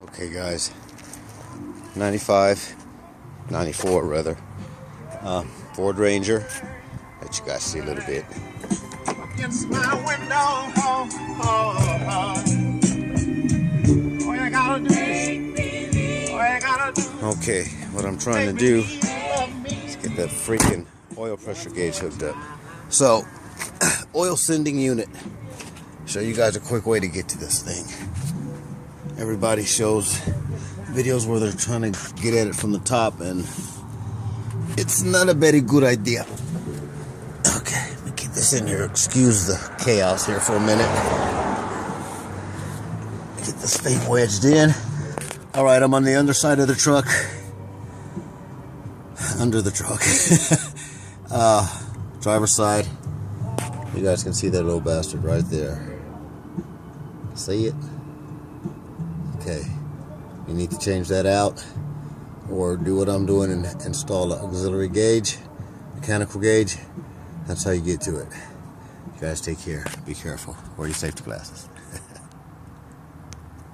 Okay guys, 95, 94 rather, Ford Ranger. Let you guys see a little bit. Against my window, all I gotta do okay, what I'm trying to do is get that freaking oil pressure gauge hooked up. So, oil sending unit. Show you guys a quick way to get to this thing. Everybody shows videos where they're trying to get at it from the top, and it's not a very good idea. Okay, let me get this in here. Excuse the chaos here for a minute. Get this thing wedged in. Alright, I'm on the underside of the truck. Under the truck. Driver's side. You guys can see that little bastard right there. See it? Okay. You need to change that out, or do what I'm doing and install an auxiliary gauge, mechanical gauge. That's how you get to it. You guys take care. Be careful. Wear your safety glasses.